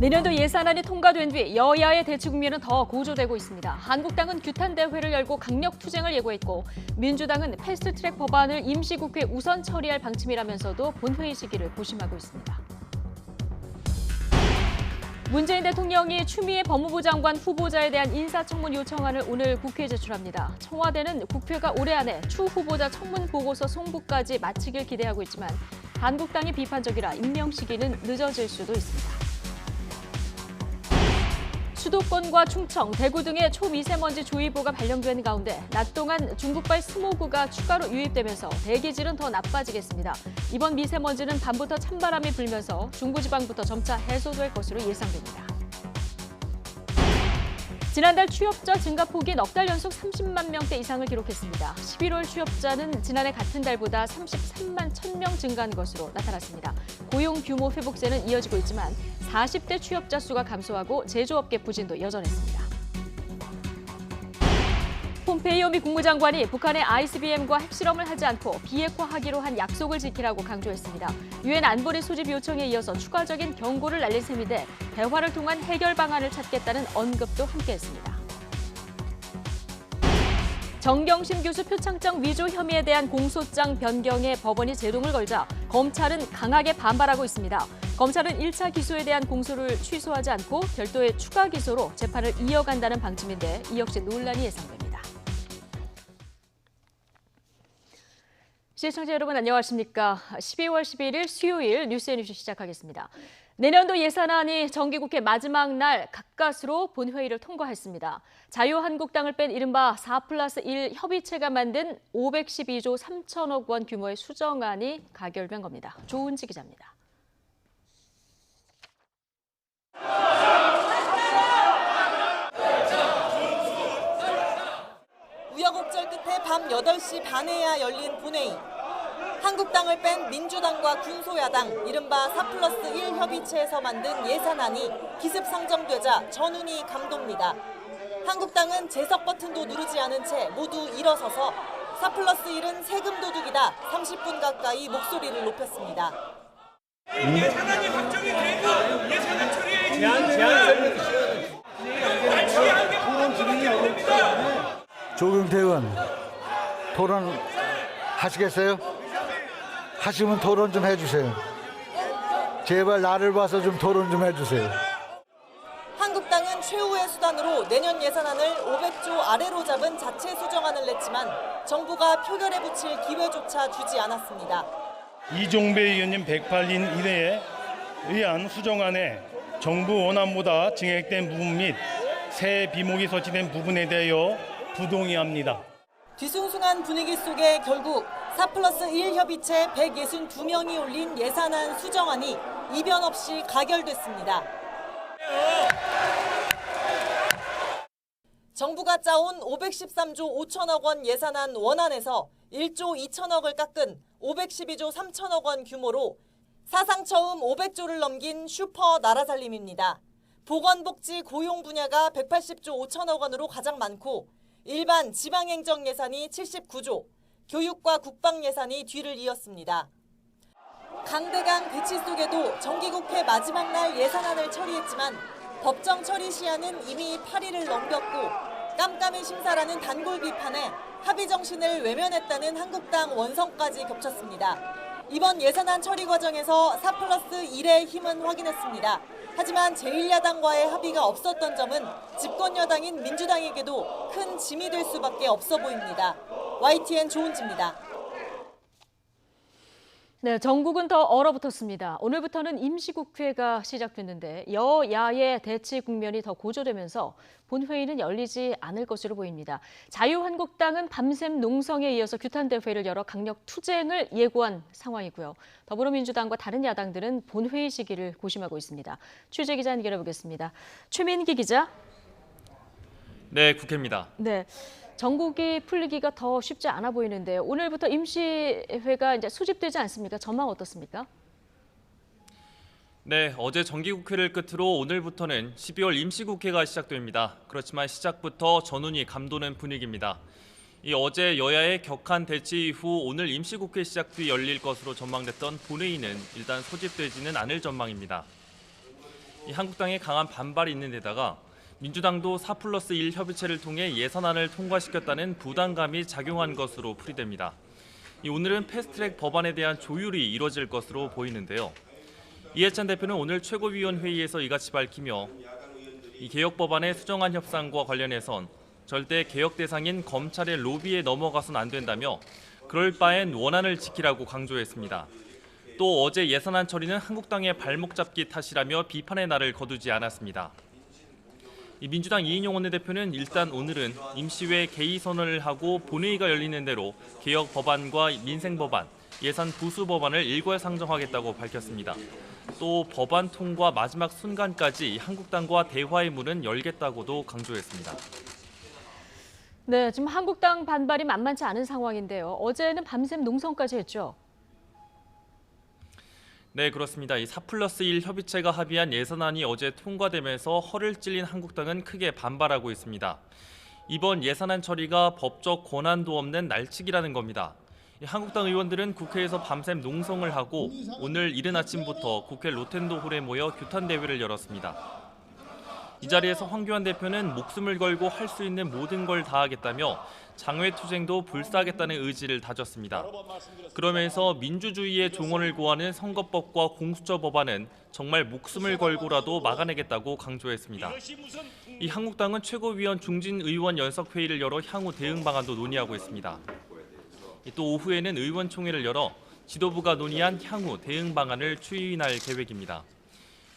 내년도 예산안이 통과된 뒤 여야의 대치 국면은 더 고조되고 있습니다. 한국당은 규탄 대회를 열고 강력 투쟁을 예고했고 민주당은 패스트트랙 법안을 임시국회 우선 처리할 방침이라면서도 본회의 시기를 고심하고 있습니다. 문재인 대통령이 추미애 법무부 장관 후보자에 대한 인사청문 요청안을 오늘 국회에 제출합니다. 청와대는 국회가 올해 안에 추 후보자 청문 보고서 송부까지 마치길 기대하고 있지만 한국당이 비판적이라 임명 시기는 늦어질 수도 있습니다. 수도권과 충청, 대구 등의 초미세먼지 주의보가 발령된 가운데 낮 동안 중국발 스모그가 추가로 유입되면서 대기질은 더 나빠지겠습니다. 이번 미세먼지는 밤부터 찬바람이 불면서 중부지방부터 점차 해소될 것으로 예상됩니다. 지난달 취업자 증가폭이 넉 달 연속 30만 명대 이상을 기록했습니다. 11월 취업자는 지난해 같은 달보다 33만 1,000명 증가한 것으로 나타났습니다. 고용 규모 회복세는 이어지고 있지만 40대 취업자 수가 감소하고 제조업계 부진도 여전했습니다. 폼페이오 미 국무장관이 북한의 ICBM과 핵실험을 하지 않고 비핵화하기로 한 약속을 지키라고 강조했습니다. 유엔 안보리 소집 요청에 이어서 추가적인 경고를 날린 셈인데 대화를 통한 해결 방안을 찾겠다는 언급도 함께했습니다. 정경심 교수 표창장 위조 혐의에 대한 공소장 변경에 법원이 제동을 걸자 검찰은 강하게 반발하고 있습니다. 검찰은 1차 기소에 대한 공소를 취소하지 않고 별도의 추가 기소로 재판을 이어간다는 방침인데 이 역시 논란이 예상됩니다. 시청자 여러분 안녕하십니까? 12월 11일 수요일 뉴스앤이슈 시작하겠습니다. 내년도 예산안이 정기국회 마지막 날 가까스로 본회의를 통과했습니다. 자유한국당을 뺀 이른바 4+1 협의체가 만든 512조 3천억 원 규모의 수정안이 가결된 겁니다. 조은지 기자입니다. 우여곡절 끝에 밤 8시 반에야 열린 본회의. 한국당을 뺀 민주당과 군소야당, 이른바 4+1 협의체에서 만든 예산안이 기습상정되자 전운이 감돕니다. 한국당은 제석 버튼도 누르지 않은 채 모두 일어서서 4+1은 세금 도둑이다 30분 가까이 목소리를 높였습니다. 예산안이 확정이 되고 예산안 처리에 제한 조경태 의원, 토론 하시겠어요? 하시면 토론 좀 해주세요. 제발 나를 봐서 좀 토론 좀 해주세요. 한국당은 최후의 수단으로 내년 예산안을 500조 아래로 잡은 자체 수정안을 냈지만 정부가 표결에 붙일 기회조차 주지 않았습니다. 이종배 의원님 108인 이내에 의한 수정안에 정부 원안보다 증액된 부분 및 새 비목이 서치된 부분에 대하여 부동의합니다. 뒤숭숭한 분위기 속에 결국 4+1 협의체 162명이 올린 예산안 수정안이 이변 없이 가결됐습니다. 정부가 짜온 513조 5천억 원 예산안 원안에서 1조 2천억을 깎은 512조 3천억 원 규모로 사상 처음 500조를 넘긴 슈퍼 나라살림입니다. 보건복지 고용 분야가 180조 5천억 원으로 가장 많고 일반 지방행정 예산이 79조, 교육과 국방 예산이 뒤를 이었습니다. 강대강 대치 속에도 정기국회 마지막 날 예산안을 처리했지만 법정 처리 시한은 이미 8일을 넘겼고 깜깜이 심사라는 단골 비판에 합의 정신을 외면했다는 한국당 원성까지 겹쳤습니다. 이번 예산안 처리 과정에서 4+1의 힘은 확인했습니다. 하지만 제1야당과의 합의가 없었던 점은 집권여당인 민주당에게도 큰 짐이 될 수밖에 없어 보입니다. YTN 조은지입니다. 네, 전국은 더 얼어붙었습니다. 오늘부터는 임시국회가 시작됐는데 여야의 대치 국면이 더 고조되면서 본회의는 열리지 않을 것으로 보입니다. 자유한국당은 밤샘 농성에 이어서 규탄 대회를 열어 강력 투쟁을 예고한 상황이고요. 더불어민주당과 다른 야당들은 본회의 시기를 고심하고 있습니다. 취재 기자 연결해보겠습니다. 최민기 기자. 네, 국회입니다. 네. 전국이 풀리기가 더 쉽지 않아 보이는데 오늘부터 임시회가 이제 소집되지 않습니까? 전망 어떻습니까? 네, 어제 정기국회를 끝으로 오늘부터는 12월 임시국회가 시작됩니다. 그렇지만 시작부터 전운이 감도는 분위기입니다. 이 어제 여야의 격한 대치 이후 오늘 임시국회 시작 뒤 열릴 것으로 전망됐던 본회의는 일단 소집되지는 않을 전망입니다. 이 한국당의 강한 반발이 있는 데다가 민주당도 4+1 협의체를 통해 예산안을 통과시켰다는 부담감이 작용한 것으로 풀이됩니다. 오늘은 패스트트랙 법안에 대한 조율이 이뤄질 것으로 보이는데요. 이해찬 대표는 오늘 최고위원회의에서 이같이 밝히며 이 개혁 법안의 수정안 협상과 관련해선 절대 개혁 대상인 검찰의 로비에 넘어가선 안 된다며 그럴 바엔 원안을 지키라고 강조했습니다. 또 어제 예산안 처리는 한국당의 발목 잡기 탓이라며 비판의 날을 거두지 않았습니다. 민주당 이인용 원내대표는 일단 오늘은 임시회 개의 선언을 하고 본회의가 열리는 대로 개혁 법안과 민생 법안, 예산 부수 법안을 일괄상정하겠다고 밝혔습니다. 또 법안 통과 마지막 순간까지 한국당과 대화의 문은 열겠다고도 강조했습니다. 네, 지금 한국당 반발이 만만치 않은 상황인데요. 어제는 밤샘 농성까지 했죠. 네, 그렇습니다. 이 4+1 협의체가 합의한 예산안이 어제 통과되면서 허를 찔린 한국당은 크게 반발하고 있습니다. 이번 예산안 처리가 법적 권한도 없는 날치기라는 겁니다. 한국당 의원들은 국회에서 밤샘 농성을 하고 오늘 이른 아침부터 국회 로텐도홀에 모여 규탄 대회를 열었습니다. 이 자리에서 황교안 대표는 목숨을 걸고 할 수 있는 모든 걸 다하겠다며 장외투쟁도 불사하겠다는 의지를 다졌습니다. 그러면서 민주주의의 종언을 고하는 선거법과 공수처 법안은 정말 목숨을 걸고라도 막아내겠다고 강조했습니다. 이 한국당은 최고위원 중진 의원 연석회의를 열어 향후 대응 방안도 논의하고 있습니다. 또 오후에는 의원총회를 열어 지도부가 논의한 향후 대응 방안을 추인할 계획입니다.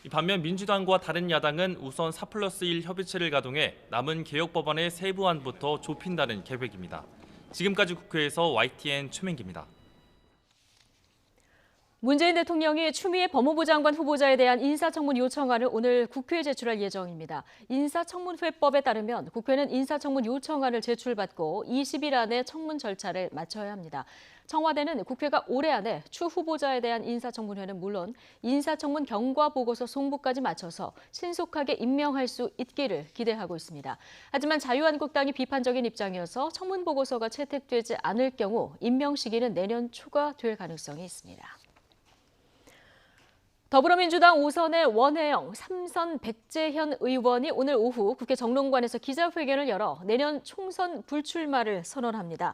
반면 민주당과 다른 야당은 우선 4+1 협의체를 가동해 남은 개혁 법안의 세부안부터 좁힌다는 계획입니다. 지금까지 국회에서 YTN 최민기입니다. 문재인 대통령이 추미애 법무부 장관 후보자에 대한 인사청문 요청안을 오늘 국회에 제출할 예정입니다. 인사청문회법에 따르면 국회는 인사청문 요청안을 제출받고 20일 안에 청문 절차를 마쳐야 합니다. 청와대는 국회가 올해 안에 추 후보자에 대한 인사청문회는 물론 인사청문 경과보고서 송부까지 마쳐서 신속하게 임명할 수 있기를 기대하고 있습니다. 하지만 자유한국당이 비판적인 입장이어서 청문보고서가 채택되지 않을 경우 임명 시기는 내년 초가 될 가능성이 있습니다. 더불어민주당 5선의 원혜영, 3선 백재현 의원이 오늘 오후 국회 정론관에서 기자회견을 열어 내년 총선 불출마를 선언합니다.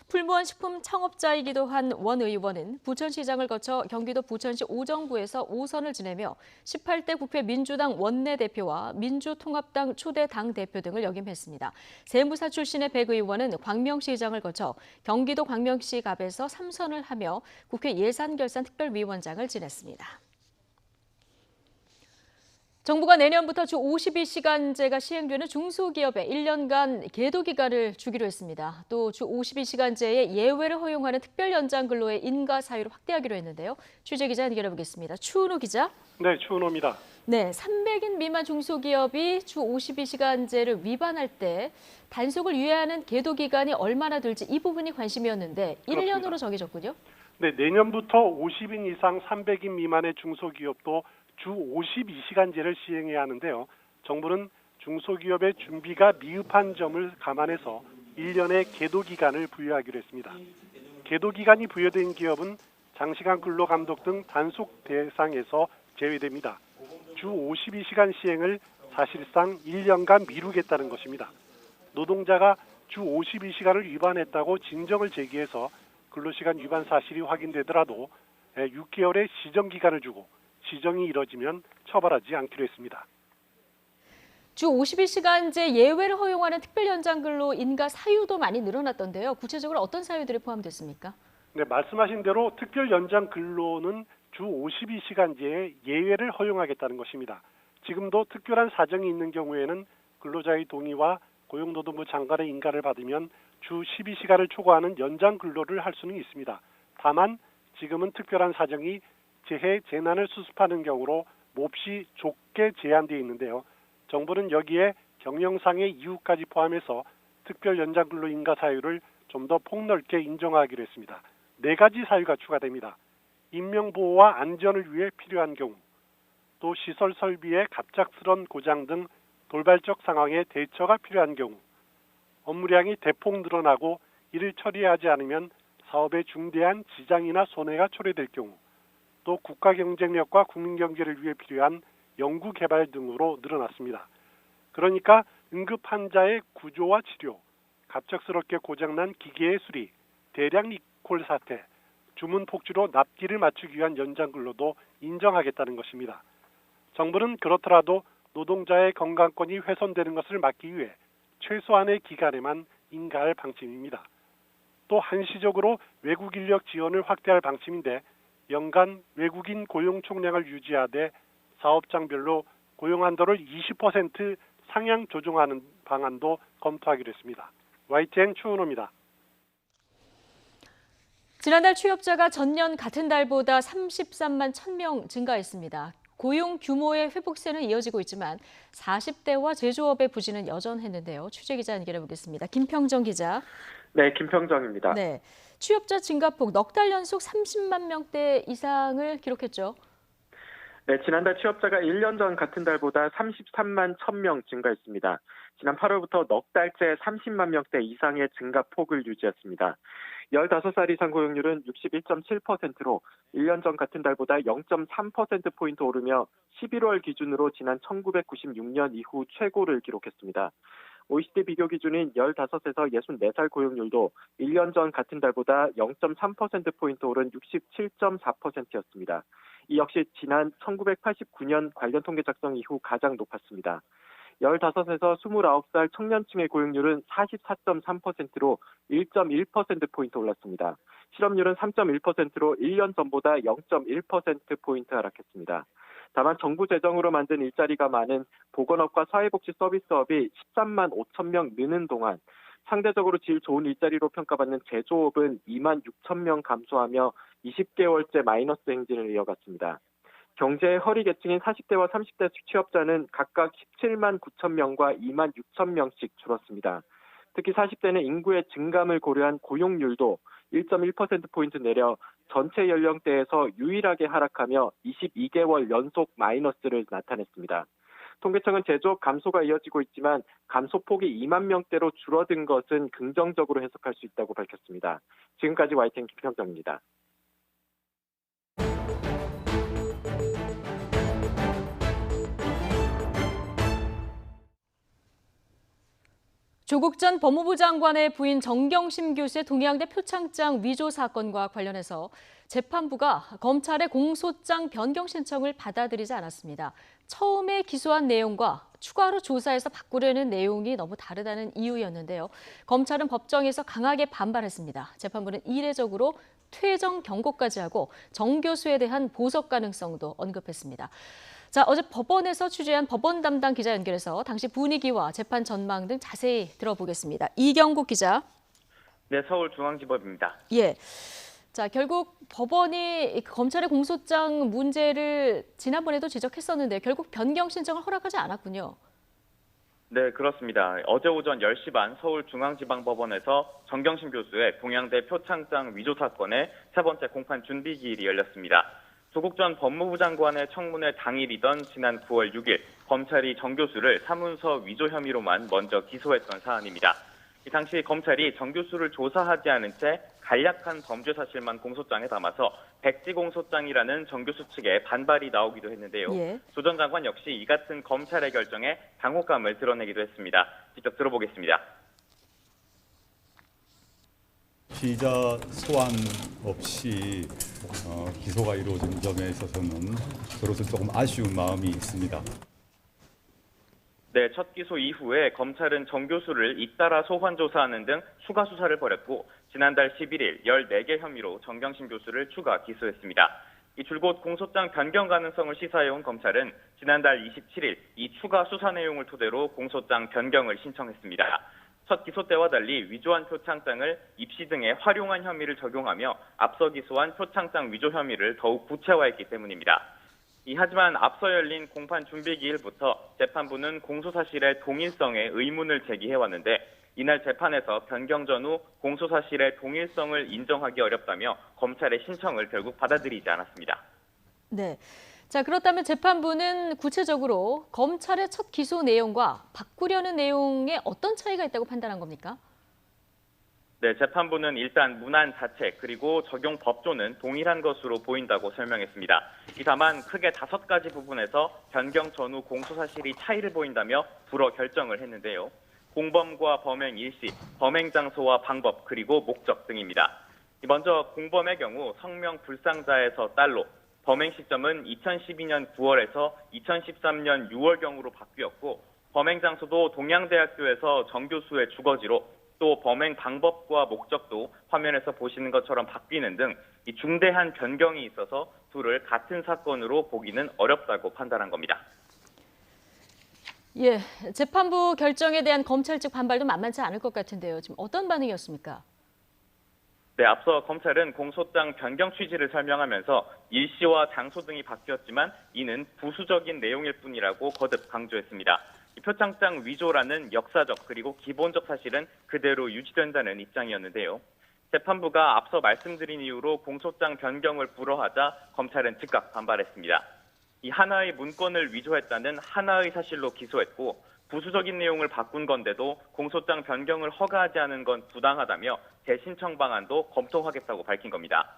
풀무원 식품 창업자이기도 한 원 의원은 부천시장을 거쳐 경기도 부천시 오정구에서 5선을 지내며 18대 국회 민주당 원내대표와 민주통합당 초대 당대표 등을 역임했습니다. 세무사 출신의 백 의원은 광명시장을 거쳐 경기도 광명시갑에서 3선을 하며 국회 예산결산특별위원장을 지냈습니다. 정부가 내년부터 주 52시간제가 시행되는 중소기업에 1년간 계도 기간을 주기로 했습니다. 또 주 52시간제의 예외를 허용하는 특별 연장 근로의 인가 사유를 확대하기로 했는데요. 취재 기자 연결해 보겠습니다. 추은호 기자. 네, 추은호입니다. 네, 300인 미만 중소기업이 주 52시간제를 위반할 때 단속을 유예하는 계도 기간이 얼마나 될지 이 부분이 관심이었는데 1년으로 정해졌군요. 네, 내년부터 50인 이상 300인 미만의 중소기업도 주 52시간제를 시행해야 하는데요. 정부는 중소기업의 준비가 미흡한 점을 감안해서 1년의 계도 기간을 부여하기로 했습니다. 계도 기간이 부여된 기업은 장시간 근로 감독 등 단속 대상에서 제외됩니다. 주 52시간 시행을 사실상 1년간 미루겠다는 것입니다. 노동자가 주 52시간을 위반했다고 진정을 제기해서 근로시간 위반 사실이 확인되더라도 6개월의 시정기간을 주고 시정이 이뤄지면 처벌하지 않기로 했습니다. 주 52시간제 예외를 허용하는 특별 연장 근로 인가 사유도 많이 늘어났던데요. 구체적으로 어떤 사유들이 포함됐습니까? 네, 말씀하신 대로 특별 연장 근로는 주 52시간제에 예외를 허용하겠다는 것입니다. 지금도 특별한 사정이 있는 경우에는 근로자의 동의와 고용노동부 장관의 인가를 받으면 주 12시간을 초과하는 연장 근로를 할 수는 있습니다. 다만 지금은 특별한 사정이 재해 재난을 수습하는 경우로 몹시 좁게 제한되어 있는데요. 정부는 여기에 경영상의 이유까지 포함해서 특별 연장 근로 인가 사유를 좀 더 폭넓게 인정하기로 했습니다. 4가지 사유가 추가됩니다. 인명보호와 안전을 위해 필요한 경우, 또 시설 설비의 갑작스런 고장 등 돌발적 상황에 대처가 필요한 경우, 업무량이 대폭 늘어나고 이를 처리하지 않으면 사업에 중대한 지장이나 손해가 초래될 경우, 또 국가 경쟁력과 국민 경제를 위해 필요한 연구 개발 등으로 늘어났습니다. 그러니까 응급 환자의 구조와 치료, 갑작스럽게 고장난 기계의 수리, 대량 리콜 사태, 주문 폭주로 납기를 맞추기 위한 연장 근로도 인정하겠다는 것입니다. 정부는 그렇더라도 노동자의 건강권이 훼손되는 것을 막기 위해 최소한의 기간에만 인가할 방침입니다. 또 한시적으로 외국 인력 지원을 확대할 방침인데 연간 외국인 고용 총량을 유지하되 사업장별로 고용 한도를 20% 상향 조정하는 방안도 검토하기로 했습니다. YTN 추은호입니다. 지난달 취업자가 전년 같은 달보다 33만 1,000명 증가했습니다. 고용 규모의 회복세는 이어지고 있지만 40대와 제조업의 부진은 여전했는데요. 취재기자 연결해 보겠습니다. 김평정 기자. 네, 김평정입니다. 네, 취업자 증가폭 넉 달 연속 30만 명대 이상을 기록했죠. 네, 지난달 취업자가 1년 전 같은 달보다 33만 1,000명 증가했습니다. 지난 8월부터 넉 달째 30만 명대 이상의 증가폭을 유지했습니다. 15살 이상 고용률은 61.7%로 1년 전 같은 달보다 0.3%포인트 오르며 11월 기준으로 지난 1996년 이후 최고를 기록했습니다. OECD 비교 기준인 15에서 64살 고용률도 1년 전 같은 달보다 0.3%포인트 오른 67.4%였습니다. 이 역시 지난 1989년 관련 통계 작성 이후 가장 높았습니다. 15에서 29살 청년층의 고용률은 44.3%로 1.1%포인트 올랐습니다. 실업률은 3.1%로 1년 전보다 0.1%포인트 하락했습니다. 다만 정부 재정으로 만든 일자리가 많은 보건업과 사회복지 서비스업이 13만 5천 명 느는 동안 상대적으로 질 좋은 일자리로 평가받는 제조업은 2만 6천 명 감소하며 20개월째 마이너스 행진을 이어갔습니다. 경제의 허리 계층인 40대와 30대 취업자는 각각 17만 9천 명과 2만 6천 명씩 줄었습니다. 특히 40대는 인구의 증감을 고려한 고용률도 1.1%포인트 내려 전체 연령대에서 유일하게 하락하며 22개월 연속 마이너스를 나타냈습니다. 통계청은 제조업 감소가 이어지고 있지만 감소폭이 2만 명대로 줄어든 것은 긍정적으로 해석할 수 있다고 밝혔습니다. 지금까지 YTN 김평정입니다. 조국 전 법무부 장관의 부인 정경심 교수의 동양대 표창장 위조 사건과 관련해서 재판부가 검찰의 공소장 변경 신청을 받아들이지 않았습니다. 처음에 기소한 내용과 추가로 조사해서 바꾸려는 내용이 너무 다르다는 이유였는데요. 검찰은 법정에서 강하게 반발했습니다. 재판부는 이례적으로 퇴정 경고까지 하고 정 교수에 대한 보석 가능성도 언급했습니다. 자, 어제 법원에서 취재한 법원 담당 기자 연결해서 당시 분위기와 재판 전망 등 자세히 들어보겠습니다. 이경국 기자. 네, 서울중앙지법입니다. 예. 자, 결국 법원이 검찰의 공소장 문제를 지난번에도 지적했었는데 결국 변경 신청을 허락하지 않았군요. 네, 그렇습니다. 어제 오전 10시 반 서울중앙지방법원에서 정경심 교수의 동양대 표창장 위조 사건의 세 번째 공판 준비 기일이 열렸습니다. 조국 전 법무부 장관의 청문회 당일이던 지난 9월 6일 검찰이 정 교수를 사문서 위조 혐의로만 먼저 기소했던 사안입니다. 이 당시 검찰이 정 교수를 조사하지 않은 채 간략한 범죄 사실만 공소장에 담아서 백지 공소장이라는 정 교수 측의 반발이 나오기도 했는데요. 예. 조 전 장관 역시 이 같은 검찰의 결정에 당혹감을 드러내기도 했습니다. 직접 들어보겠습니다. 피의자 소환 없이 기소가 이루어진 점에 있어서는 저로서 조금 아쉬운 마음이 있습니다. 네, 첫 기소 이후에 검찰은 정 교수를 잇따라 소환 조사하는 등 추가 수사를 벌였고 지난달 11일 14개 혐의로 정경심 교수를 추가 기소했습니다. 이 줄곧 공소장 변경 가능성을 시사해온 검찰은 지난달 27일 이 추가 수사 내용을 토대로 공소장 변경을 신청했습니다. 첫 기소 때와 달리 위조한 표창장을 입시 등에 활용한 혐의를 적용하며 앞서 기소한 표창장 위조 혐의를 더욱 구체화했기 때문입니다. 하지만 앞서 열린 공판 준비 기일부터 재판부는 공소사실의 동일성에 의문을 제기해왔는데 이날 재판에서 변경 전후 공소사실의 동일성을 인정하기 어렵다며 검찰의 신청을 결국 받아들이지 않았습니다. 네. 자, 그렇다면 재판부는 구체적으로 검찰의 첫 기소 내용과 바꾸려는 내용에 어떤 차이가 있다고 판단한 겁니까? 네, 재판부는 일단 문안 자체 그리고 적용 법조는 동일한 것으로 보인다고 설명했습니다. 다만 크게 5가지 부분에서 변경 전후 공소 사실이 차이를 보인다며 불허 결정을 했는데요. 공범과 범행 일시, 범행 장소와 방법 그리고 목적 등입니다. 먼저 공범의 경우 성명 불상자에서 딸로, 범행 시점은 2012년 9월에서 2013년 6월경으로 바뀌었고 범행 장소도 동양대학교에서 정교수의 주거지로 또 범행 방법과 목적도 화면에서 보시는 것처럼 바뀌는 등 이 중대한 변경이 있어서 둘을 같은 사건으로 보기는 어렵다고 판단한 겁니다. 예, 재판부 결정에 대한 검찰 측 반발도 만만치 않을 것 같은데요. 지금 어떤 반응이었습니까? 네, 앞서 검찰은 공소장 변경 취지를 설명하면서 일시와 장소 등이 바뀌었지만 이는 부수적인 내용일 뿐이라고 거듭 강조했습니다. 이 표창장 위조라는 역사적 그리고 기본적 사실은 그대로 유지된다는 입장이었는데요. 재판부가 앞서 말씀드린 이유로 공소장 변경을 불허하자 검찰은 즉각 반발했습니다. 이 하나의 문건을 위조했다는 하나의 사실로 기소했고 부수적인 내용을 바꾼 건데도 공소장 변경을 허가하지 않은 건 부당하다며 재신청 방안도 검토하겠다고 밝힌 겁니다.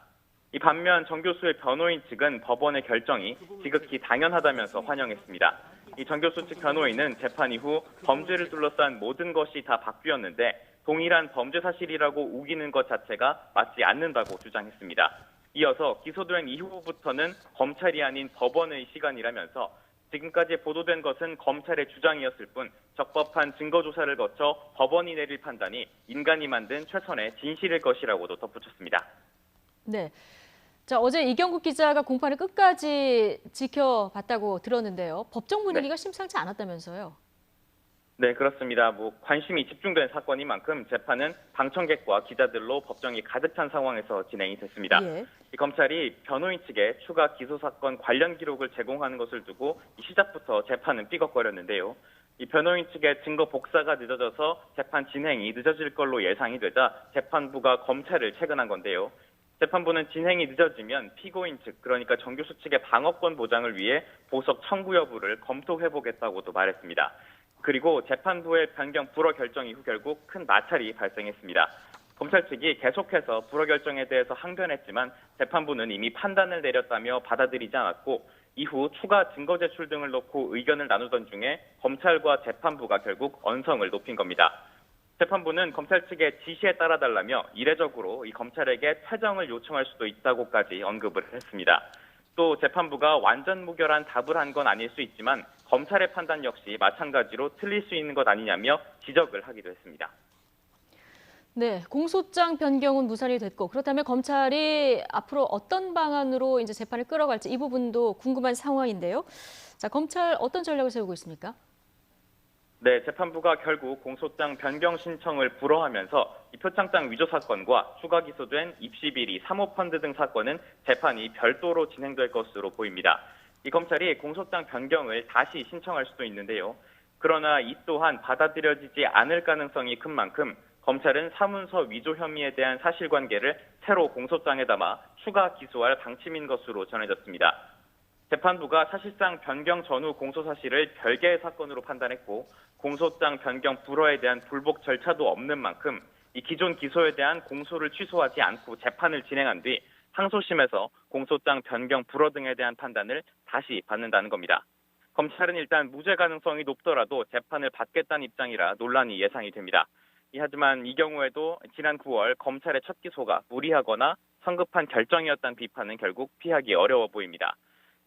이 반면 정 교수의 변호인 측은 법원의 결정이 지극히 당연하다면서 환영했습니다. 이 정 교수 측 변호인은 재판 이후 범죄를 둘러싼 모든 것이 다 바뀌었는데 동일한 범죄 사실이라고 우기는 것 자체가 맞지 않는다고 주장했습니다. 이어서 기소된 이후부터는 검찰이 아닌 법원의 시간이라면서 지금까지 보도된 것은 검찰의 주장이었을 뿐 적법한 증거 조사를 거쳐 법원이 내릴 판단이 인간이 만든 최선의 진실일 것이라고도 덧붙였습니다. 네. 자, 어제 이경국 기자가 공판을 끝까지 지켜봤다고 들었는데요. 법정 분위기가 심상치 않았다면서요. 네, 그렇습니다. 관심이 집중된 사건인 만큼 재판은 방청객과 기자들로 법정이 가득 찬 상황에서 진행이 됐습니다. 예. 이 검찰이 변호인 측에 추가 기소 사건 관련 기록을 제공하는 것을 두고 시작부터 재판은 삐걱거렸는데요. 이 변호인 측의 증거 복사가 늦어져서 재판 진행이 늦어질 걸로 예상이 되자 재판부가 검찰을 채근한 건데요. 재판부는 진행이 늦어지면 피고인 측, 그러니까 정 교수 측의 방어권 보장을 위해 보석 청구 여부를 검토해보겠다고도 말했습니다. 그리고 재판부의 변경 불허 결정 이후 결국 큰 마찰이 발생했습니다. 검찰 측이 계속해서 불허 결정에 대해서 항변했지만 재판부는 이미 판단을 내렸다며 받아들이지 않았고 이후 추가 증거 제출 등을 놓고 의견을 나누던 중에 검찰과 재판부가 결국 언성을 높인 겁니다. 재판부는 검찰 측의 지시에 따라달라며 이례적으로 이 검찰에게 퇴정을 요청할 수도 있다고까지 언급을 했습니다. 또 재판부가 완전 무결한 답을 한 건 아닐 수 있지만 검찰의 판단 역시 마찬가지로 틀릴 수 있는 것 아니냐며 지적을 하기도 했습니다. 네, 공소장 변경은 무산이 됐고 그렇다면 검찰이 앞으로 어떤 방안으로 이제 재판을 끌어갈지 이 부분도 궁금한 상황인데요. 자, 검찰 어떤 전략을 세우고 있습니까? 네, 재판부가 결국 공소장 변경 신청을 불허하면서 이 표창장 위조 사건과 추가 기소된 입시비리, 사모펀드 등 사건은 재판이 별도로 진행될 것으로 보입니다. 이 검찰이 공소장 변경을 다시 신청할 수도 있는데요. 그러나 이 또한 받아들여지지 않을 가능성이 큰 만큼 검찰은 사문서 위조 혐의에 대한 사실관계를 새로 공소장에 담아 추가 기소할 방침인 것으로 전해졌습니다. 재판부가 사실상 변경 전후 공소 사실을 별개의 사건으로 판단했고 공소장 변경 불허에 대한 불복 절차도 없는 만큼 이 기존 기소에 대한 공소를 취소하지 않고 재판을 진행한 뒤 항소심에서 공소장 변경 불허 등에 대한 판단을 다시 받는다는 겁니다. 검찰은 일단 무죄 가능성이 높더라도 재판을 받겠다는 입장이라 논란이 예상이 됩니다. 하지만 이 경우에도 지난 9월 검찰의 첫 기소가 무리하거나 성급한 결정이었다는 비판은 결국 피하기 어려워 보입니다.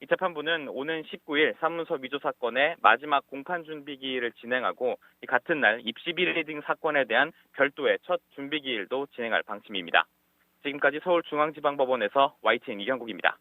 이 재판부는 오는 19일 사문서 위조 사건의 마지막 공판 준비기일을 진행하고 같은 날 입시비리 등 사건에 대한 별도의 첫 준비기일도 진행할 방침입니다. 지금까지 서울중앙지방법원에서 YTN 이경국입니다.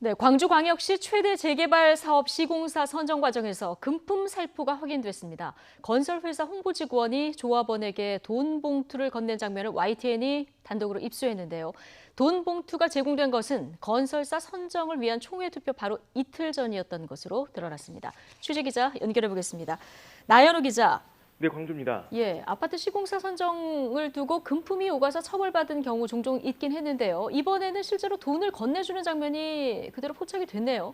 네, 광주광역시 최대 재개발 사업 시공사 선정 과정에서 금품 살포가 확인됐습니다. 건설회사 홍보직원이 조합원에게 돈 봉투를 건넨 장면을 YTN이 단독으로 입수했는데요. 돈 봉투가 제공된 것은 건설사 선정을 위한 총회 투표 바로 이틀 전이었던 것으로 드러났습니다. 취재 기자 연결해 보겠습니다. 나연우 기자. 네, 광주입니다. 예, 아파트 시공사 선정을 두고 금품이 오가서 처벌받은 경우 종종 있긴 했는데요. 이번에는 실제로 돈을 건네주는 장면이 그대로 포착이 됐네요.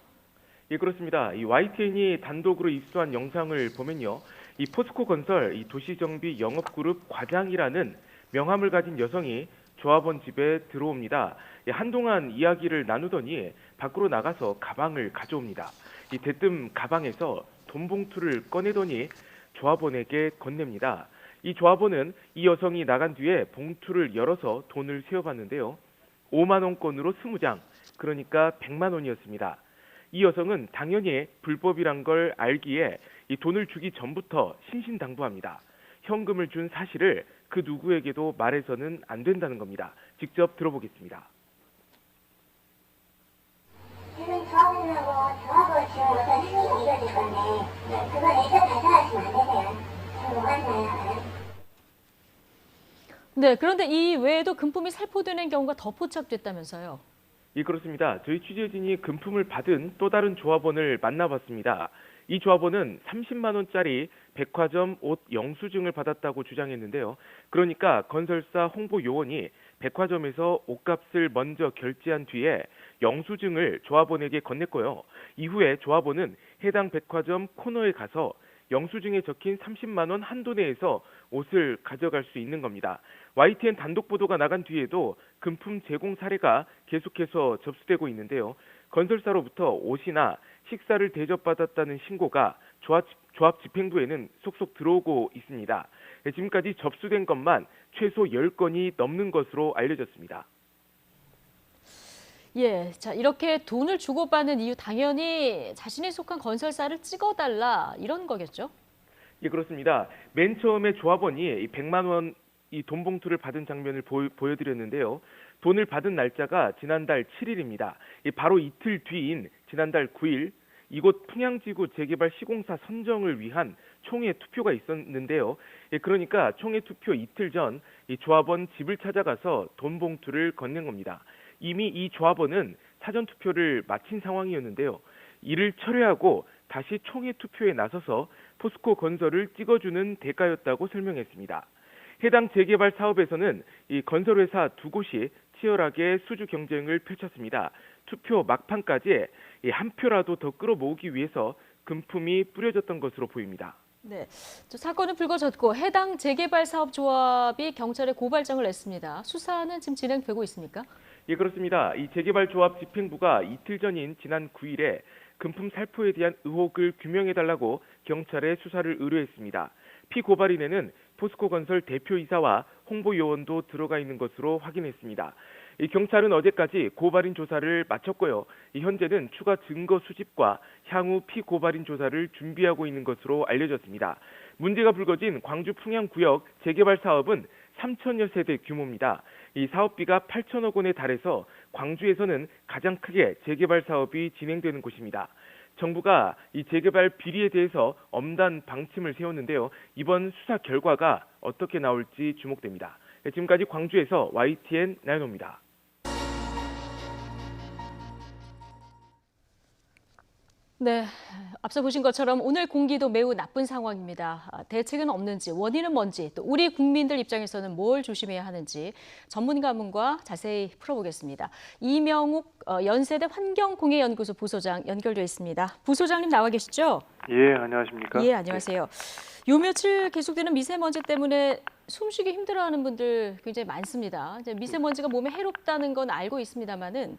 예, 그렇습니다. 이 YTN이 단독으로 입수한 영상을 보면요. 이 포스코건설 이 도시정비 영업그룹 과장이라는 명함을 가진 여성이 조합원 집에 들어옵니다. 한동안 이야기를 나누더니 밖으로 나가서 가방을 가져옵니다. 이 대뜸 가방에서 돈 봉투를 꺼내더니 조합원에게 건넵니다. 이 조합원은 이 여성이 나간 뒤에 봉투를 열어서 돈을 세어봤는데요. 5만 원권으로 20장, 그러니까 100만 원이었습니다. 이 여성은 당연히 불법이란 걸 알기에 이 돈을 주기 전부터 신신당부합니다. 현금을 준 사실을 그 누구에게도 말해서는 안 된다는 겁니다. 직접 들어보겠습니다. 지금 조합원하고 조합을 지금 어떤 행위가 이루어질 건데 그걸 애써 발설하시면 안 되세요. 궁금하네요. 네, 그런데 이 외에도 금품이 살포되는 경우가 더 포착됐다면서요. 예, 그렇습니다. 저희 취재진이 금품을 받은 또 다른 조합원을 만나봤습니다. 이 조합원은 30만 원짜리 백화점 옷 영수증을 받았다고 주장했는데요. 그러니까 건설사 홍보 요원이 백화점에서 옷값을 먼저 결제한 뒤에 영수증을 조합원에게 건넸고요. 이후에 조합원은 해당 백화점 코너에 가서 영수증에 적힌 30만 원 한도 내에서 옷을 가져갈 수 있는 겁니다. YTN 단독 보도가 나간 뒤에도 금품 제공 사례가 계속해서 접수되고 있는데요. 건설사로부터 옷이나 식사를 대접받았다는 신고가 조합 집행부에는 속속 들어오고 있습니다. 지금까지 접수된 것만 최소 10건이 넘는 것으로 알려졌습니다. 예, 자, 이렇게 돈을 주고받는 이유 당연히 자신이 속한 건설사를 찍어달라 이런 거겠죠? 예, 그렇습니다. 맨 처음에 조합원이 이 100만 원 이 돈 봉투를 받은 장면을 보여드렸는데요. 돈을 받은 날짜가 지난달 7일입니다. 바로 이틀 뒤인 지난달 9일 이곳 풍양지구 재개발 시공사 선정을 위한 총회 투표가 있었는데요. 그러니까 총회 투표 이틀 전 이 조합원 집을 찾아가서 돈 봉투를 건넨 겁니다. 이미 이 조합원은 사전 투표를 마친 상황이었는데요. 이를 철회하고 다시 총회 투표에 나서서 포스코 건설을 찍어주는 대가였다고 설명했습니다. 해당 재개발 사업에서는 이 건설회사 두 곳이 치열하게 수주 경쟁을 펼쳤습니다. 투표 막판까지 한 표라도 더 끌어모으기 위해서 금품이 뿌려졌던 것으로 보입니다. 네, 사건은 불거졌고 해당 재개발 사업 조합이 경찰에 고발장을 냈습니다. 수사는 지금 진행되고 있습니까? 예, 그렇습니다. 이 재개발 조합 집행부가 이틀 전인 지난 9일에 금품 살포에 대한 의혹을 규명해달라고 경찰에 수사를 의뢰했습니다. 피고발인에는 포스코건설 대표이사와 홍보요원도 들어가 있는 것으로 확인했습니다. 이 경찰은 어제까지 고발인 조사를 마쳤고요. 현재는 추가 증거 수집과 향후 피고발인 조사를 준비하고 있는 것으로 알려졌습니다. 문제가 불거진 광주 풍양구역 재개발 사업은 3천여 세대 규모입니다. 이 사업비가 8천억 원에 달해서 광주에서는 가장 크게 재개발 사업이 진행되는 곳입니다. 정부가 이 재개발 비리에 대해서 엄단 방침을 세웠는데요. 이번 수사 결과가 어떻게 나올지 주목됩니다. 지금까지 광주에서 YTN 나연호입니다. 네, 앞서 보신 것처럼 오늘 공기도 매우 나쁜 상황입니다. 대책은 없는지, 원인은 뭔지, 또 우리 국민들 입장에서는 뭘 조심해야 하는지 전문가분과 자세히 풀어보겠습니다. 이명욱 연세대 환경공해연구소 부소장 연결돼 있습니다. 부소장님 나와 계시죠? 예, 안녕하십니까? 예, 안녕하세요. 요 며칠 계속되는 미세먼지 때문에 숨쉬기 힘들어하는 분들 굉장히 많습니다. 이제 미세먼지가 몸에 해롭다는 건 알고 있습니다만은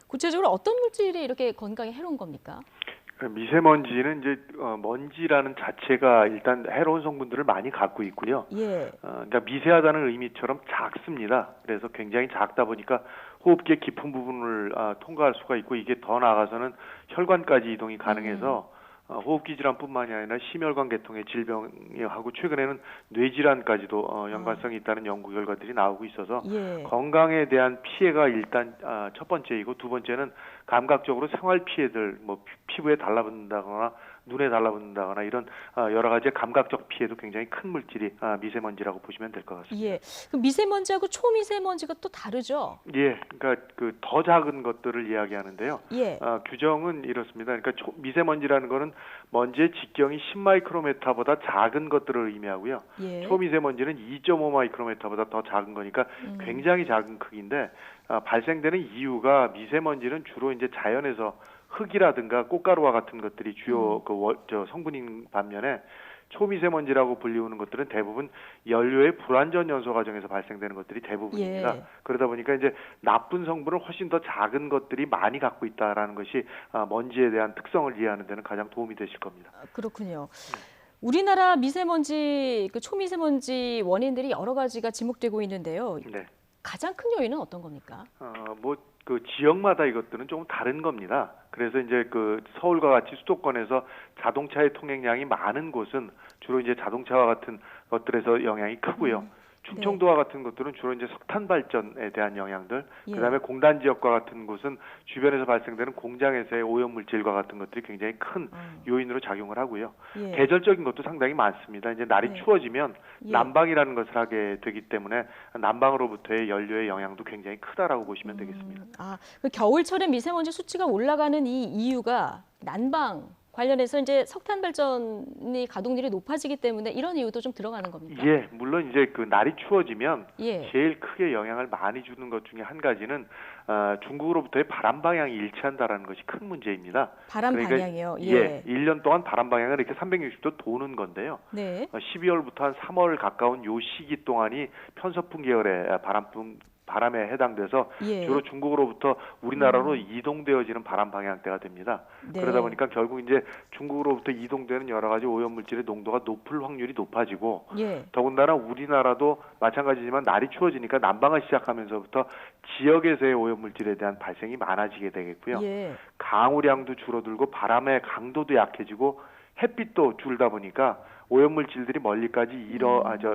구체적으로 어떤 물질이 이렇게 건강에 해로운 겁니까? 미세먼지는 이제 먼지라는 자체가 일단 해로운 성분들을 많이 갖고 있고요. 예. 그러니까 미세하다는 의미처럼 작습니다. 그래서 굉장히 작다 보니까 호흡기의 깊은 부분을 통과할 수가 있고 이게 더 나아가서는 혈관까지 이동이 가능해서 호흡기 질환뿐만이 아니라 심혈관 계통의 질병하고 최근에는 뇌질환까지도 연관성이 있다는 연구 결과들이 나오고 있어서 예. 건강에 대한 피해가 일단 첫 번째이고 두 번째는 감각적으로 생활 피해들, 뭐 피부에 달라붙는다거나 눈에 달라붙는다거나 이런 여러 가지 감각적 피해도 굉장히 큰 물질이 미세먼지라고 보시면 될 것 같습니다. 예. 그 미세먼지하고 초미세먼지가 또 다르죠? 예, 그러니까 그 더 작은 것들을 이야기하는데요. 예. 규정은 이렇습니다. 그러니까 미세먼지라는 거는 먼지의 직경이 10마이크로메타보다 작은 것들을 의미하고요. 예. 초미세먼지는 2.5마이크로메타보다 더 작은 거니까 굉장히 작은 크기인데 발생되는 이유가 미세먼지는 주로 이제 자연에서 흙이라든가 꽃가루와 같은 것들이 주요 성분인 반면에 초미세먼지라고 불리우는 것들은 대부분 연료의 불완전 연소 과정에서 발생되는 것들이 대부분입니다. 예. 그러다 보니까 이제 나쁜 성분을 훨씬 더 작은 것들이 많이 갖고 있다라는 것이 먼지에 대한 특성을 이해하는 데는 가장 도움이 되실 겁니다. 그렇군요. 우리나라 미세먼지, 그 초미세먼지 원인들이 여러 가지가 지목되고 있는데요. 네. 가장 큰 요인은 어떤 겁니까? 그 지역마다 이것들은 조금 다른 겁니다. 그래서 이제 그 서울과 같이 수도권에서 자동차의 통행량이 많은 곳은 주로 이제 자동차와 같은 것들에서 영향이 크고요. 충청도와 같은 것들은 주로 이제 석탄 발전에 대한 영향들, 예. 그다음에 공단 지역과 같은 곳은 주변에서 발생되는 공장에서의 오염 물질과 같은 것들이 굉장히 큰 요인으로 작용을 하고요. 예. 계절적인 것도 상당히 많습니다. 이제 날이 네. 추워지면 예. 난방이라는 것을 하게 되기 때문에 난방으로부터의 연료의 영향도 굉장히 크다라고 보시면 되겠습니다. 그 겨울철에 미세먼지 수치가 올라가는 이 이유가 난방 관련해서 이제 석탄 발전이 가동률이 높아지기 때문에 이런 이유도 좀 들어가는 겁니까? 예, 물론 이제 그 날이 추워지면 예. 제일 크게 영향을 많이 주는 것 중에 한 가지는 중국으로부터의 바람 방향이 일치한다라는 것이 큰 문제입니다. 바람 그러니까 방향이요. 예. 1년 동안 바람 방향을 이렇게 360도 도는 건데요. 네. 12월부터 한 3월 가까운 요 시기 동안이 편서풍 계열의 바람에 해당돼서 예. 주로 중국으로부터 우리나라로 이동되어지는 바람 방향대가 됩니다. 네. 그러다 보니까 결국 이제 중국으로부터 이동되는 여러 가지 오염 물질의 농도가 높을 확률이 높아지고 예. 더군다나 우리나라도 마찬가지지만 날이 추워지니까 난방을 시작하면서부터 지역에서의 오염 물질에 대한 발생이 많아지게 되겠고요. 예. 강우량도 줄어들고 바람의 강도도 약해지고 햇빛도 줄다 보니까 오염물질들이 멀리까지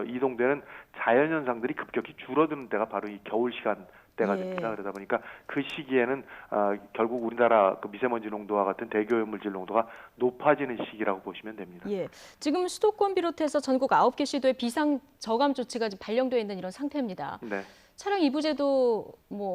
이동되는 자연현상들이 급격히 줄어드는 때가 바로 이 겨울 시간대가 예. 됩니다. 그러다 보니까 그 시기에는 결국 우리나라 그 미세먼지 농도와 같은 대기오염물질 농도가 높아지는 시기라고 보시면 됩니다. 예. 지금 수도권 비롯해서 전국 9개 시도에 비상 저감 조치가 지금 발령되어 있는 이런 상태입니다. 네. 차량 이부제도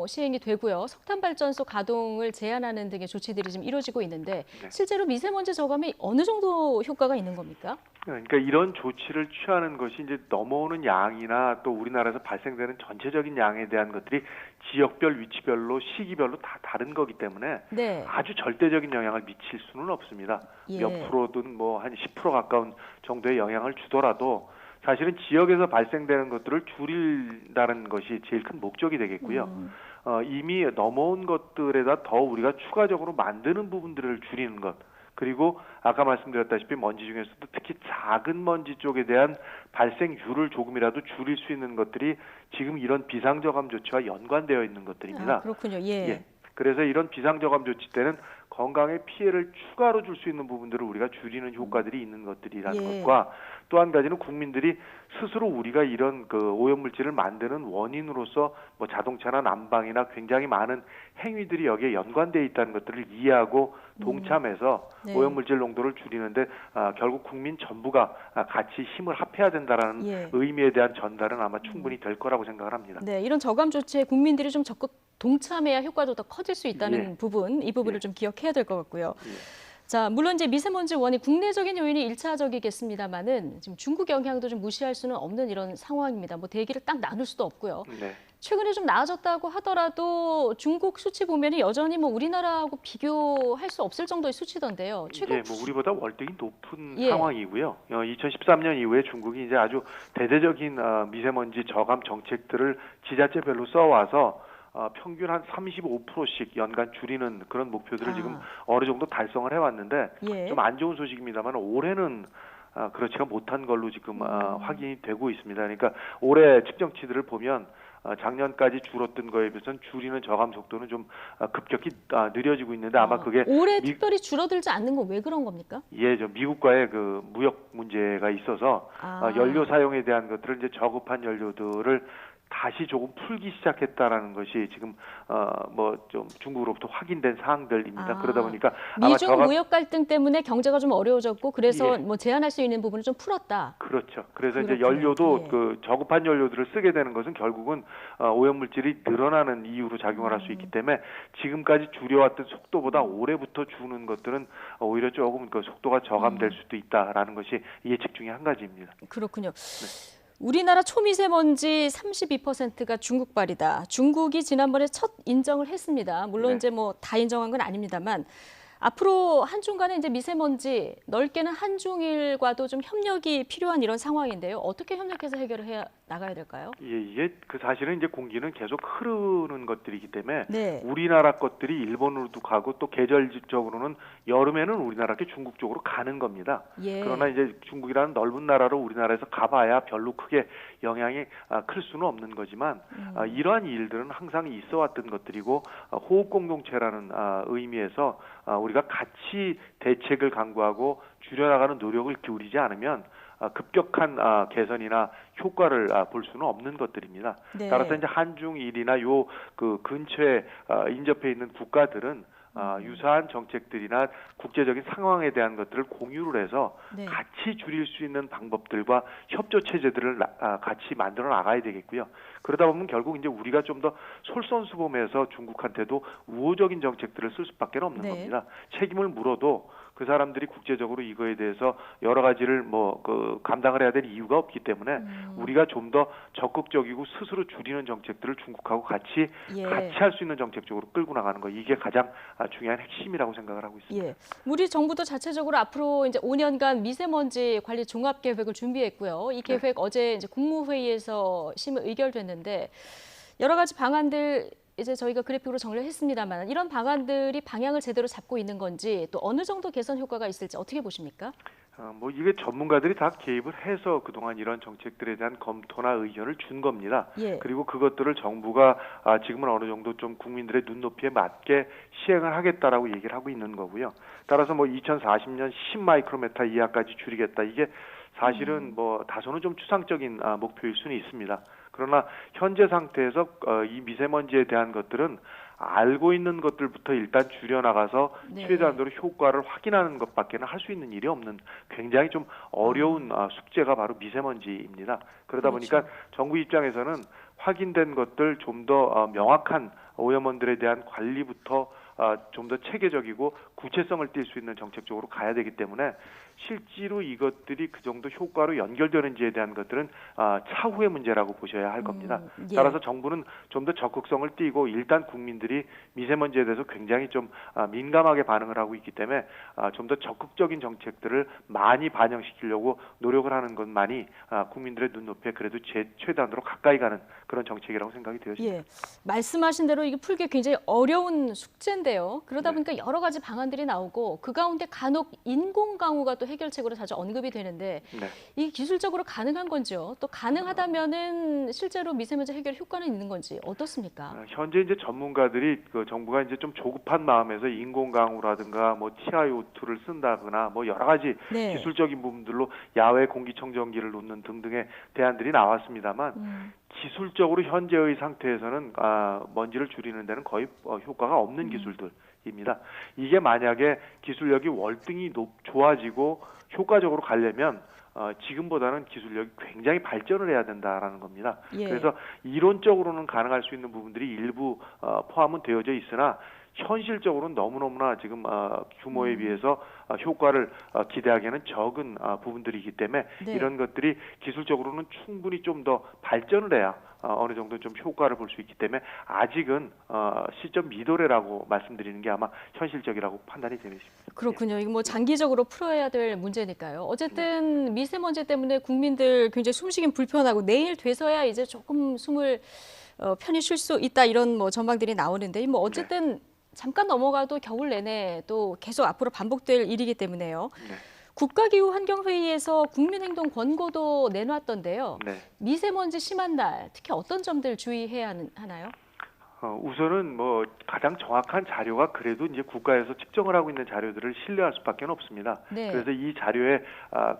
시행이 되고요. 석탄 발전소 가동을 제한하는 등의 조치들이 지금 이루어지고 있는데 네. 실제로 미세먼지 저감에 어느 정도 효과가 있는 겁니까? 그러니까 이런 조치를 취하는 것이 이제 넘어오는 양이나 또 우리나라에서 발생되는 전체적인 양에 대한 것들이 지역별, 위치별로, 시기별로 다 다른 거기 때문에 네. 아주 절대적인 영향을 미칠 수는 없습니다. 예. 몇 프로든 한 10% 가까운 정도의 영향을 주더라도 사실은 지역에서 발생되는 것들을 줄인다는 것이 제일 큰 목적이 되겠고요. 이미 넘어온 것들에다 더 우리가 추가적으로 만드는 부분들을 줄이는 것. 그리고 아까 말씀드렸다시피 먼지 중에서도 특히 작은 먼지 쪽에 대한 발생률을 조금이라도 줄일 수 있는 것들이 지금 이런 비상저감 조치와 연관되어 있는 것들입니다. 그렇군요. 예. 그래서 이런 비상저감 조치 때는 건강에 피해를 추가로 줄 수 있는 부분들을 우리가 줄이는 효과들이 있는 것들이라는 예. 것과 또 한 가지는 국민들이 스스로 우리가 이런 그 오염물질을 만드는 원인으로서 자동차나 난방이나 굉장히 많은 행위들이 여기에 연관되어 있다는 것들을 이해하고 동참해서 네. 오염물질 농도를 줄이는데 결국 국민 전부가 같이 힘을 합해야 된다라는 예. 의미에 대한 전달은 아마 충분히 될 거라고 생각을 합니다. 네, 이런 저감 조치에 국민들이 좀 적극 동참해야 효과도 더 커질 수 있다는 부분, 이 부분을 좀 기억해야 될 것 같고요. 자, 물론 이제 미세먼지 원인 국내적인 요인이 일차적이겠습니다만은 지금 중국 영향도 좀 무시할 수는 없는 이런 상황입니다. 대기를 딱 나눌 수도 없고요. 네. 최근에 좀 나아졌다고 하더라도 중국 수치 보면 여전히 우리나라하고 비교할 수 없을 정도의 수치던데요. 최근 우리보다 월등히 높은 예. 상황이고요. 2013년 이후에 중국이 이제 아주 대대적인 미세먼지 저감 정책들을 지자체별로 써와서 평균 한 35%씩 연간 줄이는 그런 목표들을 지금 어느 정도 달성을 해왔는데 예. 좀 안 좋은 소식입니다만 올해는 그렇지가 못한 걸로 지금 확인이 되고 있습니다. 그러니까 올해 측정치들을 보면 작년까지 줄었던 거에 비해서는 줄이는 저감 속도는 좀 급격히 느려지고 있는데 아마 그게 올해 특별히 줄어들지 않는 건 왜 그런 겁니까? 미국과의 그 무역 문제가 있어서 연료 사용에 대한 것들을 이제 저급한 연료들을 다시 조금 풀기 시작했다라는 것이 지금 좀 중국으로부터 확인된 사항들입니다. 그러다 보니까 미중 무역 갈등 때문에 경제가 좀 어려워졌고 그래서 제한할 수 있는 부분을 좀 풀었다. 그렇죠. 그래서 그렇군요. 이제 연료도 예. 그 저급한 연료들을 쓰게 되는 것은 결국은 오염물질이 늘어나는 이유로 작용을 할 수 있기 때문에 지금까지 줄여왔던 속도보다 올해부터 주는 것들은 오히려 조금 그 속도가 저감될 수도 있다라는 것이 예측 중에 한 가지입니다. 그렇군요. 우리나라 초미세먼지 32%가 중국발이다. 중국이 지난번에 첫 인정을 했습니다. 물론 이제 다 인정한 건 아닙니다만 앞으로 한중 간에 이제 미세먼지, 넓게는 한중일과도 좀 협력이 필요한 이런 상황인데요. 어떻게 협력해서 해결을 해 나가야 될까요? 예, 이게 사실은 이제 공기는 계속 흐르는 것들이기 때문에 네. 우리나라 것들이 일본으로도 가고 또 계절적으로는 여름에는 우리나라께 중국 쪽으로 가는 겁니다. 예. 그러나 이제 중국이라는 넓은 나라로 우리나라에서 가봐야 별로 크게 영향이 클 수는 없는 거지만 이러한 일들은 항상 있어왔던 것들이고 호흡 공동체라는 의미에서 우리가 같이 대책을 강구하고 줄여나가는 노력을 기울이지 않으면 급격한 개선이나 효과를 볼 수는 없는 것들입니다. 네. 따라서 이제 한중일이나 요 그 근처에 인접해 있는 국가들은 유사한 정책들이나 국제적인 상황에 대한 것들을 공유를 해서 네. 같이 줄일 수 있는 방법들과 협조 체제들을 같이 만들어 나가야 되겠고요. 그러다 보면 결국 이제 우리가 좀 더 솔선수범해서 중국한테도 우호적인 정책들을 쓸 수밖에 없는 네. 겁니다. 책임을 물어도 그 사람들이 국제적으로 이거에 대해서 여러 가지를 감당을 해야 될 이유가 없기 때문에 우리가 좀 더 적극적이고 스스로 줄이는 정책들을 중국하고 같이 예. 할 수 있는 정책 쪽으로 끌고 나가는 거, 이게 가장 중요한 핵심이라고 생각을 하고 있습니다. 예. 우리 정부도 자체적으로 앞으로 이제 5년간 미세먼지 관리 종합 계획을 준비했고요. 이 계획 어제 이제 국무회의에서 심의 의결됐는데 여러 가지 방안들 이제 저희가 그래픽으로 정리를 했습니다만 이런 방안들이 방향을 제대로 잡고 있는 건지 또 어느 정도 개선 효과가 있을지 어떻게 보십니까? 이게 전문가들이 다 개입을 해서 그동안 이런 정책들에 대한 검토나 의견을 준 겁니다. 예. 그리고 그것들을 정부가 지금은 어느 정도 좀 국민들의 눈높이에 맞게 시행을 하겠다라고 얘기를 하고 있는 거고요. 따라서 2040년 10마이크로메타 이하까지 줄이겠다. 이게 사실은 다소는 좀 추상적인 목표일 수는 있습니다. 그러나 현재 상태에서 이 미세먼지에 대한 것들은 알고 있는 것들부터 일단 줄여나가서 네. 최대한으로 효과를 확인하는 것밖에는 할 수 있는 일이 없는 굉장히 좀 어려운 숙제가 바로 미세먼지입니다. 그러다 그렇죠. 보니까 정부 입장에서는 확인된 것들 좀 더 명확한 오염원들에 대한 관리부터 좀 더 체계적이고 구체성을 띌 수 있는 정책 쪽으로 가야 되기 때문에 실제로 이것들이 그 정도 효과로 연결되는지에 대한 것들은 차후의 문제라고 보셔야 할 겁니다. 예. 따라서 정부는 좀 더 적극성을 띠고 일단 국민들이 미세먼지에 대해서 굉장히 좀 민감하게 반응을 하고 있기 때문에 좀 더 적극적인 정책들을 많이 반영시키려고 노력을 하는 것만이 국민들의 눈높이에 그래도 최대한으로 가까이 가는 그런 정책이라고 생각이 되어집니다. 예. 말씀하신 대로 이게 풀기 굉장히 어려운 숙제인데요. 그러다 보니까 여러 가지 방안들이 나오고 그 가운데 간혹 인공 강우가 또 해결책으로 자주 언급이 되는데 이게 기술적으로 가능한 건지요? 또 가능하다면은 실제로 미세먼지 해결 효과는 있는 건지 어떻습니까? 현재 이제 전문가들이 정부가 이제 좀 조급한 마음에서 인공 강우라든가 TiO2를 쓴다거나 여러 가지 네. 기술적인 부분들로 야외 공기청정기를 놓는 등등의 대안들이 나왔습니다만 기술적으로 현재의 상태에서는 먼지를 줄이는 데는 거의 효과가 없는 기술들입니다. 이게 만약에 기술력이 월등히 좋아지고 효과적으로 가려면 지금보다는 기술력이 굉장히 발전을 해야 된다라는 겁니다. 예. 그래서 이론적으로는 가능할 수 있는 부분들이 일부 포함은 되어져 있으나 현실적으로는 너무너무나 지금 규모에 비해서 효과를 기대하기에는 적은 부분들이기 때문에 네. 이런 것들이 기술적으로는 충분히 좀 더 발전을 해야 어느 정도 좀 효과를 볼 수 있기 때문에 아직은 시점 미도래라고 말씀드리는 게 아마 현실적이라고 판단이 되십니다. 그렇군요. 이거 장기적으로 풀어야 될 문제니까요. 어쨌든 미세먼지 때문에 국민들 굉장히 숨쉬긴 불편하고 내일 돼서야 이제 조금 숨을 편히 쉴 수 있다 이런 전망들이 나오는데 어쨌든 잠깐 넘어가도 겨울 내내 또 계속 앞으로 반복될 일이기 때문에요. 네. 국가기후환경회의에서 국민행동 권고도 내놨던데요. 네. 미세먼지 심한 날 특히 어떤 점들 주의해야 하나요? 우선은 가장 정확한 자료가 그래도 이제 국가에서 측정을 하고 있는 자료들을 신뢰할 수밖에 없습니다. 네. 그래서 이 자료에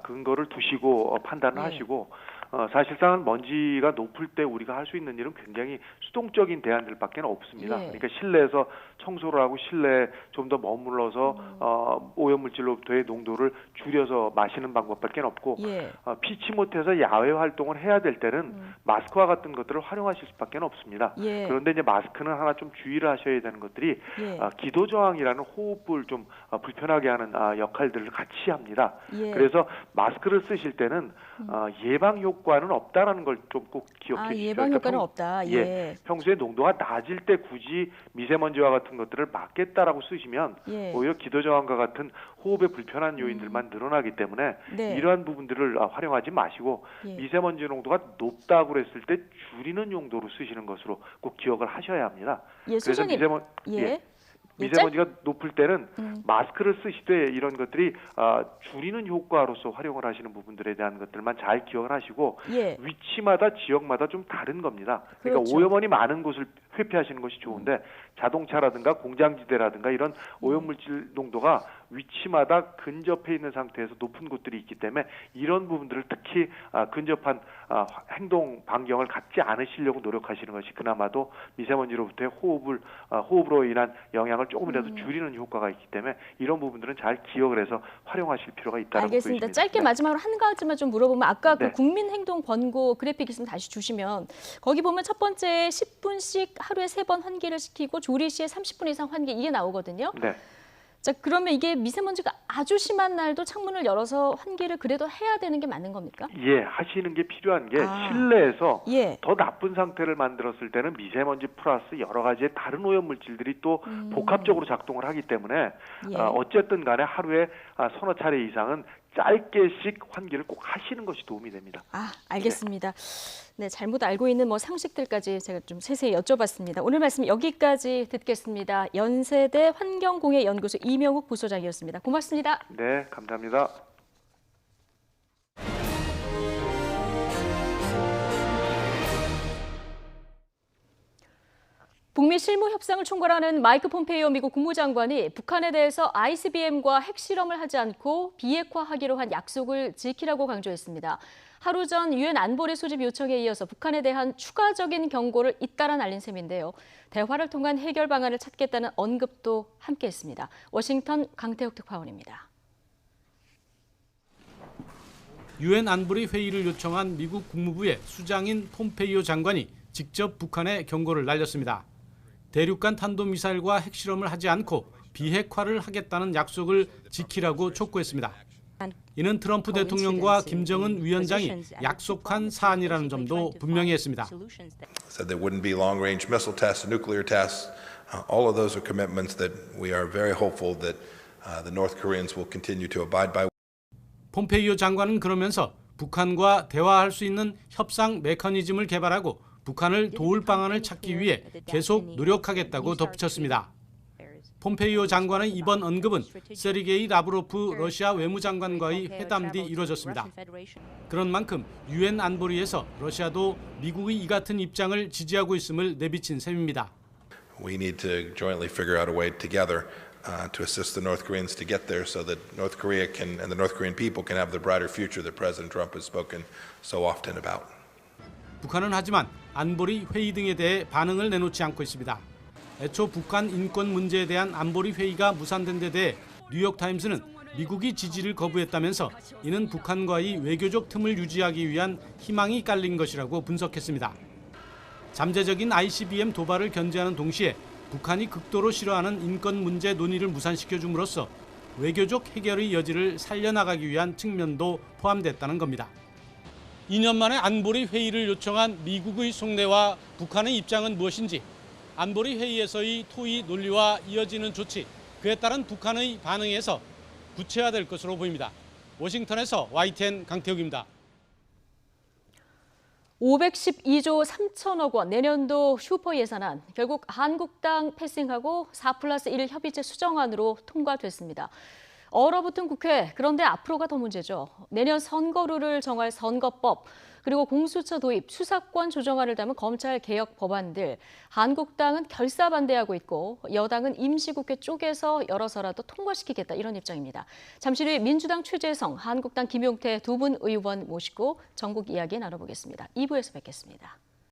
근거를 두시고 판단을 예. 하시고 사실상 먼지가 높을 때 우리가 할 수 있는 일은 굉장히 수동적인 대안들밖에 없습니다. 예. 그러니까 실내에서 청소를 하고 실내에 좀 더 머물러서 오염물질로부터의 농도를 줄여서 마시는 방법밖에 없고 예. 피치 못해서 야외 활동을 해야 될 때는 마스크와 같은 것들을 활용하실 수밖에 없습니다. 예. 그런데 이제 마스크는 하나 좀 주의를 하셔야 되는 것들이 예. 기도 저항이라는 호흡을 좀 불편하게 하는 역할들을 같이 합니다. 예. 그래서 마스크를 쓰실 때는 예방 효과는 없다라는 걸 좀 꼭 기억해 주시죠. 예방 효과는 없다. 예. 평소에 농도가 낮을 때 굳이 미세먼지와 같은 것들을 막겠다라고 쓰시면 예. 오히려 기도 저항과 같은 호흡에 불편한 요인들만 늘어나기 때문에 네. 이러한 부분들을 활용하지 마시고 예. 미세먼지 농도가 높다고 그랬을 때 줄이는 용도로 쓰시는 것으로 꼭 기억을 하셔야 합니다. 예, 소장님. 예. 미세먼지가 높을 때는 마스크를 쓰시되 이런 것들이 줄이는 효과로서 활용을 하시는 부분들에 대한 것들만 잘 기억을 하시고 예. 위치마다 지역마다 좀 다른 겁니다. 그러니까 그렇죠. 오염원이 많은 곳을 회피하시는 것이 좋은데 자동차라든가 공장지대라든가 이런 오염물질 농도가 위치마다 근접해 있는 상태에서 높은 곳들이 있기 때문에 이런 부분들을 특히 근접한 행동 반경을 갖지 않으시려고 노력하시는 것이 그나마도 미세먼지로부터의 호흡으로 인한 영향을 조금이라도 줄이는 효과가 있기 때문에 이런 부분들은 잘 기억을 해서 활용하실 필요가 있다는 알겠습니다. 보여집니다. 짧게 네. 마지막으로 한 가지만 좀 물어보면 아까 네. 그 국민행동 권고 그래픽 있으면 다시 주시면 거기 보면 첫 번째 10분씩 하루에 3번 환기를 시키고 조리 시에 30분 이상 환기 이게 나오거든요. 네. 자, 그러면 이게 미세먼지가 아주 심한 날도 창문을 열어서 환기를 그래도 해야 되는 게 맞는 겁니까? 예, 하시는 게 필요한 게 실내에서 예. 더 나쁜 상태를 만들었을 때는 미세먼지 플러스 여러 가지의 다른 오염물질들이 또 복합적으로 작동을 하기 때문에 예. 어쨌든 간에 하루에 서너 차례 이상은 짧게씩 환기를 꼭 하시는 것이 도움이 됩니다. 알겠습니다. 네, 잘못 알고 있는 상식들까지 제가 좀 세세히 여쭤봤습니다. 오늘 말씀 여기까지 듣겠습니다. 연세대 환경공해연구소 이명욱 부소장이었습니다. 고맙습니다. 네, 감사합니다. 북미 실무 협상을 총괄하는 마이크 폼페이오 미국 국무장관이 북한에 대해서 ICBM과 핵실험을 하지 않고 비핵화하기로 한 약속을 지키라고 강조했습니다. 하루 전 유엔 안보리 소집 요청에 이어서 북한에 대한 추가적인 경고를 잇따라 날린 셈인데요. 대화를 통한 해결 방안을 찾겠다는 언급도 함께했습니다. 워싱턴 강태욱 특파원입니다. 유엔 안보리 회의를 요청한 미국 국무부의 수장인 폼페이오 장관이 직접 북한에 경고를 날렸습니다. 대륙간 탄도미사일과 핵실험을 하지 않고 비핵화를 하겠다는 약속을 지키라고 촉구했습니다. 이는 트럼프 대통령과 김정은 위원장이 약속한 사안이라는 점도 분명히 했습니다. Said there wouldn't be long-range missile tests, nuclear tests. All of those are commitments that we are very hopeful that the North Koreans will continue to abide by. 폼페이오 장관은 그러면서 북한과 대화할 수 있는 협상 메커니즘을 개발하고 북한을 도울 방안을 찾기 위해 계속 노력하겠다고 덧붙였습니다. 폼페이오 장관의 이번 언급은 세르게이 라브로프 러시아 외무장관과의 회담 뒤 이뤄졌습니다. 그런 만큼 유엔 안보리에서 러시아도 미국의 이 같은 입장을 지지하고 있음을 내비친 셈입니다. We need to jointly figure out a way together to assist the North Koreans to get there so that North Korea can and the North Korean people can have the brighter future that President Trump has spoken so often about. 북한은 하지만 안보리 회의 등에 대해 반응을 내놓지 않고 있습니다. 애초 북한 인권 문제에 대한 안보리 회의가 무산된 데 대해 뉴욕타임스는 미국이 지지를 거부했다면서 이는 북한과의 외교적 틈을 유지하기 위한 희망이 깔린 것이라고 분석했습니다. 잠재적인 ICBM 도발을 견제하는 동시에 북한이 극도로 싫어하는 인권 문제 논의를 무산시켜 줌으로써 외교적 해결의 여지를 살려나가기 위한 측면도 포함됐다는 겁니다. 2년 만에 안보리 회의를 요청한 미국의 속내와 북한의 입장은 무엇인지, 안보리 회의에서의 토의 논리와 이어지는 조치, 그에 따른 북한의 반응에서 구체화될 것으로 보입니다. 워싱턴에서 YTN 강태욱입니다. 512조 3천억 원 내년도 슈퍼 예산안 결국 한국당 패싱하고 4+1 협의체 수정안으로 통과됐습니다. 얼어붙은 국회, 그런데 앞으로가 더 문제죠. 내년 선거룰을 정할 선거법, 그리고 공수처 도입, 수사권 조정안을 담은 검찰 개혁 법안들, 한국당은 결사 반대하고 있고 여당은 임시국회 쪼개서 열어서라도 통과시키겠다 이런 입장입니다. 잠시 후에 민주당 최재성, 한국당 김용태 두 분 의원 모시고 전국 이야기 나눠보겠습니다. 2부에서 뵙겠습니다.